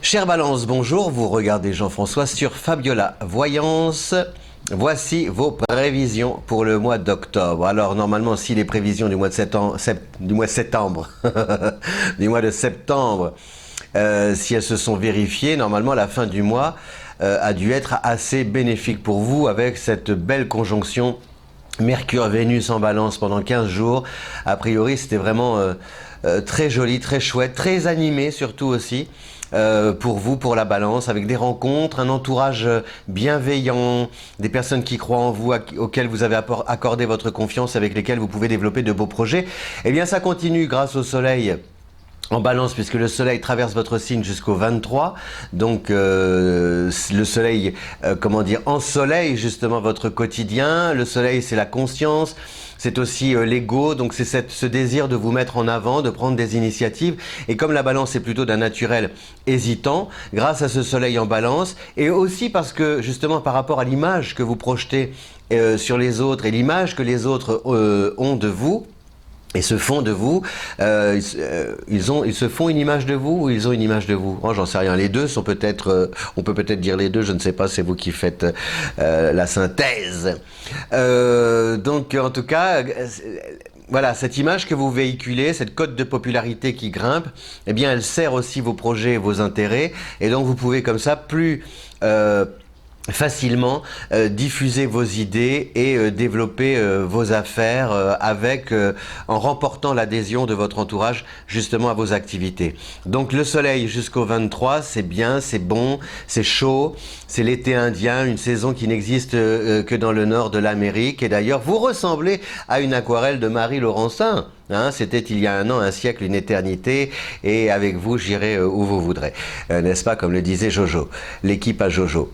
Chère Balance, bonjour, vous regardez Jean-François sur Fabiola Voyance. Voici vos prévisions pour le mois d'octobre. Alors normalement, si les prévisions du mois de septembre, du mois de septembre, si elles se sont vérifiées, normalement la fin du mois a dû être assez bénéfique pour vous avec cette belle conjonction Mercure-Vénus en Balance pendant 15 jours. A priori, c'était vraiment très joli, très chouette, très animé surtout aussi. Pour vous, pour la Balance, avec des rencontres, un entourage bienveillant, des personnes qui croient en vous, auxquelles vous avez accordé votre confiance, avec lesquelles vous pouvez développer de beaux projets. Eh bien, ça continue grâce au Soleil en Balance, puisque le Soleil traverse votre signe jusqu'au 23, donc le Soleil, ensoleille justement votre quotidien. Le Soleil, c'est la conscience, c'est aussi l'ego, donc c'est ce désir de vous mettre en avant, de prendre des initiatives. Et comme la Balance est plutôt d'un naturel hésitant, grâce à ce Soleil en Balance, et aussi parce que justement par rapport à l'image que vous projetez sur les autres et l'image que les autres ont de vous, et se font de vous, ils se font une image de vous ou ils ont une image de vous? Oh, j'en sais rien. Les deux sont peut-être, on peut peut-être dire les deux, je ne sais pas, c'est vous qui faites la synthèse. Donc en tout cas, voilà, cette image que vous véhiculez, cette cote de popularité qui grimpe, eh bien elle sert aussi vos projets, vos intérêts, et donc vous pouvez comme ça plus facilement diffuser vos idées et développer vos affaires en remportant l'adhésion de votre entourage justement à vos activités. Donc le Soleil jusqu'au 23, c'est bien, c'est bon, c'est chaud, c'est l'été indien, une saison qui n'existe que dans le nord de l'Amérique. Et d'ailleurs, vous ressemblez à une aquarelle de Marie Laurencin. Hein, c'était il y a un an, un siècle, une éternité, et avec vous, j'irai où vous voudrez. N'est-ce pas, comme le disait Jojo, l'équipe à Jojo.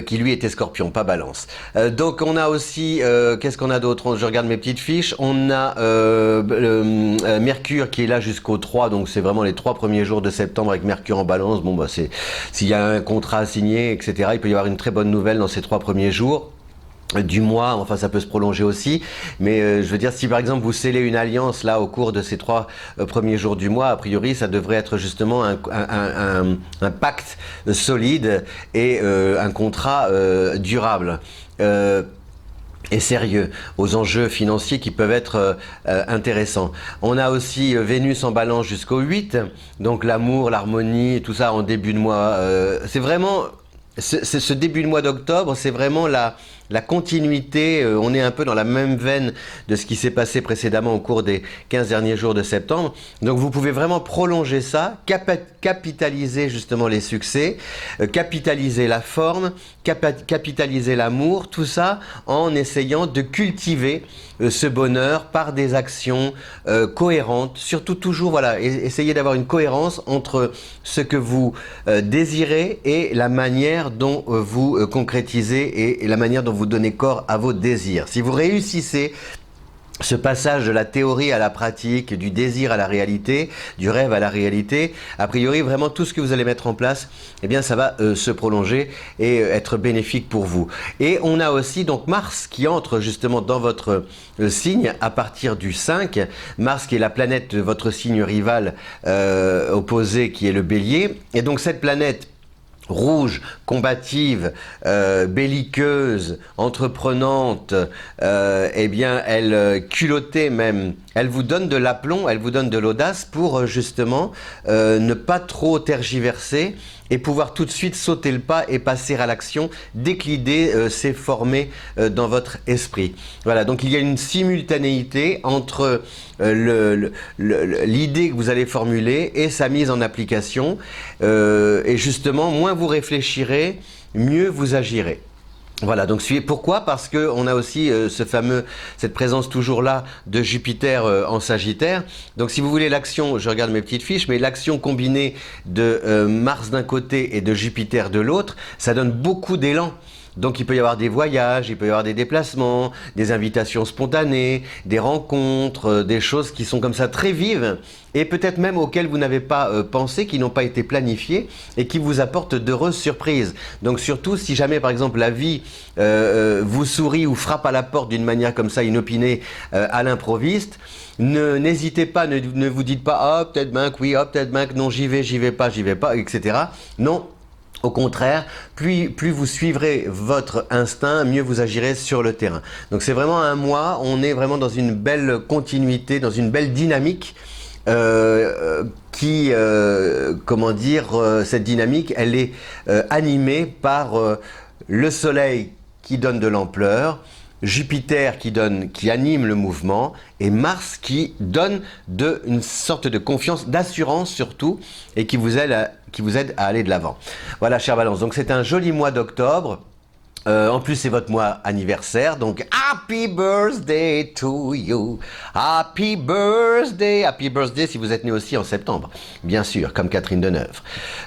Qui lui était Scorpion, pas Balance. Donc on a aussi, qu'est-ce qu'on a d'autre? Je regarde mes petites fiches. On a Mercure qui est là jusqu'au 3, donc c'est vraiment les 3 premiers jours de septembre avec Mercure en Balance. Bon bah s'il y a un contrat à signer, etc., il peut y avoir une très bonne nouvelle dans ces 3 premiers jours du mois, enfin ça peut se prolonger aussi, mais je veux dire, si par exemple vous scellez une alliance là au cours de ces 3 premiers jours du mois, a priori ça devrait être justement un pacte solide et un contrat durable. Et sérieux, aux enjeux financiers qui peuvent être intéressants. On a aussi Vénus en Balance jusqu'au 8, donc l'amour, l'harmonie, tout ça en début de mois. C'est vraiment... Ce début de mois d'octobre, c'est vraiment la continuité, on est un peu dans la même veine de ce qui s'est passé précédemment au cours des 15 derniers jours de septembre. Donc vous pouvez vraiment prolonger ça, capitaliser justement les succès, capitaliser la forme, capitaliser l'amour, tout ça en essayant de cultiver ce bonheur par des actions cohérentes, surtout toujours, voilà, essayez d'avoir une cohérence entre ce que vous désirez et la manière dont vous concrétisez et la manière dont vous donnez corps à vos désirs. Si vous réussissez ce passage de la théorie à la pratique, du désir à la réalité, du rêve à la réalité, a priori vraiment tout ce que vous allez mettre en place, eh bien ça va se prolonger et être bénéfique pour vous. Et on a aussi donc Mars qui entre justement dans votre signe à partir du 5, Mars qui est la planète de votre signe rival opposé qui est le Bélier, et donc cette planète rouge, combative, belliqueuse, entreprenante, eh bien, elle culottée même, elle vous donne de l'aplomb, elle vous donne de l'audace pour justement ne pas trop tergiverser et pouvoir tout de suite sauter le pas et passer à l'action dès que l'idée s'est formée dans votre esprit. Voilà, donc il y a une simultanéité entre l'idée que vous allez formuler et sa mise en application. Et justement, moins vous réfléchirez, mieux vous agirez. Voilà, donc pourquoi? Parce que on a aussi cette présence toujours là de Jupiter en Sagittaire. Donc si vous voulez l'action, je regarde mes petites fiches, mais l'action combinée de Mars d'un côté et de Jupiter de l'autre, ça donne beaucoup d'élan. Donc il peut y avoir des voyages, il peut y avoir des déplacements, des invitations spontanées, des rencontres, des choses qui sont comme ça très vives et peut-être même auxquelles vous n'avez pas pensé, qui n'ont pas été planifiées et qui vous apportent d'heureuses surprises. Donc surtout si jamais par exemple la vie vous sourit ou frappe à la porte d'une manière comme ça inopinée à l'improviste, n'hésitez pas, ne vous dites pas « Oh peut-être ben que oui, oh peut-être ben que non, j'y vais pas, etc. » Non. Au contraire, plus vous suivrez votre instinct, mieux vous agirez sur le terrain. Donc c'est vraiment un mois, on est vraiment dans une belle continuité, dans une belle dynamique comment dire, cette dynamique, elle est animée par le soleil qui donne de l'ampleur, Jupiter qui anime le mouvement et Mars qui donne une sorte de confiance, d'assurance surtout et qui vous aide à aller de l'avant. Voilà, chère Balance, donc c'est un joli mois d'octobre. En plus, c'est votre mois anniversaire, donc Happy Birthday to you, Happy Birthday si vous êtes né aussi en septembre, bien sûr, comme Catherine Deneuve,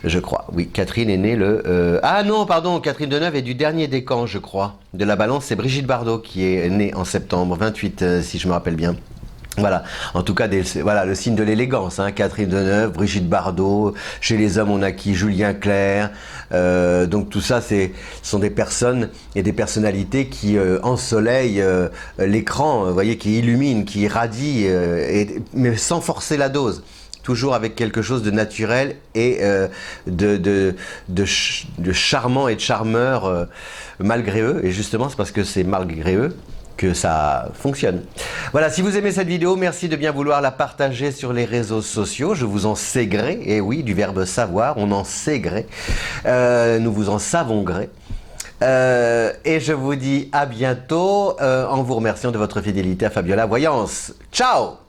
je crois. Oui, Catherine est née le... Ah non, pardon, Catherine Deneuve est du dernier décan, je crois, de la Balance, c'est Brigitte Bardot qui est née en septembre, 28 si je me rappelle bien. Voilà, en tout cas, voilà le signe de l'élégance, hein, Catherine Deneuve, Brigitte Bardot, chez les hommes on a qui Julien Clerc, donc tout ça ce sont des personnes et des personnalités qui ensoleillent l'écran, vous voyez, qui illuminent, qui irradient, mais sans forcer la dose. Toujours avec quelque chose de naturel et de charmant et de charmeur malgré eux, et justement c'est parce que c'est malgré eux que ça fonctionne. Voilà, si vous aimez cette vidéo, merci de bien vouloir la partager sur les réseaux sociaux. Je vous en sais gré, et oui, du verbe savoir, on en sait gré. Nous vous en savons gré. Et je vous dis à bientôt en vous remerciant de votre fidélité à Fabiola Voyance. Ciao!